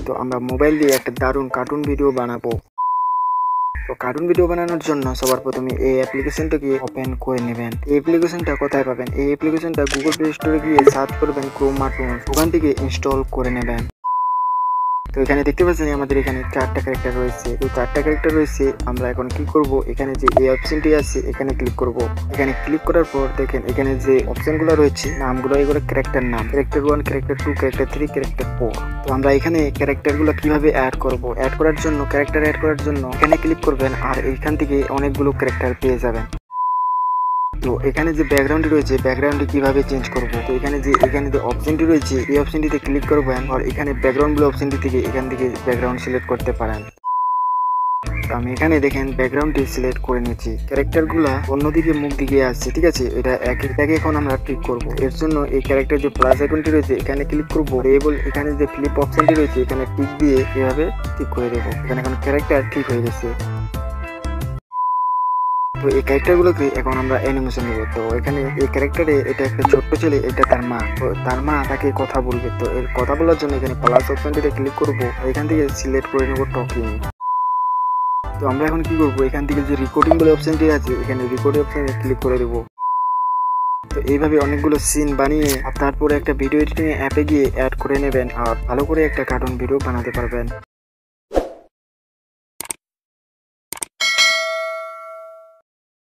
তো আমরা মোবাইল দিয়ে একটা দারুণ কার্টুন ভিডিও বানাবো। তো কার্টুন ভিডিও বানানোর জন্য সবার প্রথমে এই অ্যাপ্লিকেশনটাকে ওপেন করে নেবেন। এই অ্যাপ্লিকেশনটা কোথায় পাবেন? এই অ্যাপ্লিকেশনটা গুগল প্লে স্টোরে গিয়ে সার্চ করবেন ক্রোমাটুন, ওখান থেকে ইনস্টল করে নেবেন। তো এখানে দেখতে পাচ্ছেন আমাদের এখানে 4টা ক্যারেক্টার রয়েছে। তো 4টা ক্যারেক্টার রয়েছে, আমরা এখন কি করব, এখানে যে এই অপশনটি আছে এখানে ক্লিক করব। এখানে ক্লিক করার পর দেখেন এখানে যে অপশনগুলো রয়েছে নামগুলো, এগুলো ক্যারেক্টার নাম, ক্যারেক্টার 1, ক্যারেক্টার 2, ক্যারেক্টার 3, ক্যারেক্টার 4। তো আমরা এখানে ক্যারেক্টারগুলো কিভাবে অ্যাড করব, অ্যাড করার জন্য ক্যারেক্টার অ্যাড করার জন্য এখানে ক্লিক করবেন আর এখান থেকে অনেকগুলো ক্যারেক্টার পেয়ে যাবেন। তো এখানে যে ব্যাকগ্রাউন্ডটি রয়েছে, ব্যাকগ্রাউন্ডটি কিভাবে চেঞ্জ করব, তো এখানে যে অপশনটি রয়েছে এই অপশনটিতে ক্লিক করবেন আর এখানে ব্যাকগ্রাউন্ড বলে অপশনটি থেকে এখান থেকে ব্যাকগ্রাউন্ড সিলেক্ট করতে পারেন। তো আমি এখানে দেখেন ব্যাকগ্রাউন্ডটি সিলেক্ট করে নিয়েছি। ক্যারেক্টারগুলো অন্যদিকে মুখ দিকে আসছে, ঠিক আছে, এটা এটাকে এখন আমরা ঠিক করব। এর জন্য এই ক্যারেক্টার যে প্লাস আইকনটি রয়েছে এখানে ক্লিক করব, এখানে যে ফ্লিপ অপশনটি রয়েছে এখানে টিক দিয়ে এভাবে ঠিক করে দেবো। এখানে এখন ক্যারেক্টার ঠিক হয়ে গেছে। তো এই ক্যারেক্টারগুলোকে এখন আমরা অ্যানিমেশন দেবো। তো এখানে এই ক্যারেক্টারে এটা একটা ছোট্ট ছেলে, এটা তার মা, তো তার মা তাকে কথা বলবে। তো এর কথা বলার জন্য এখানে প্লাস অপশনটিতে ক্লিক করব, এখান থেকে সিলেক্ট করে নেব টকিং। তো আমরা এখন কি করব, এখান থেকে যে রেকর্ডিং বলে অপশনটি আছে এখানে রেকর্ডিং অপশনে ক্লিক করে দেবো। তো এইভাবে অনেকগুলো সিন বানিয়ে তারপরে একটা ভিডিও এডিটিং অ্যাপে গিয়ে অ্যাড করে নেবেন আর ভালো করে একটা কার্টুন ভিডিও বানাতে পারবেন।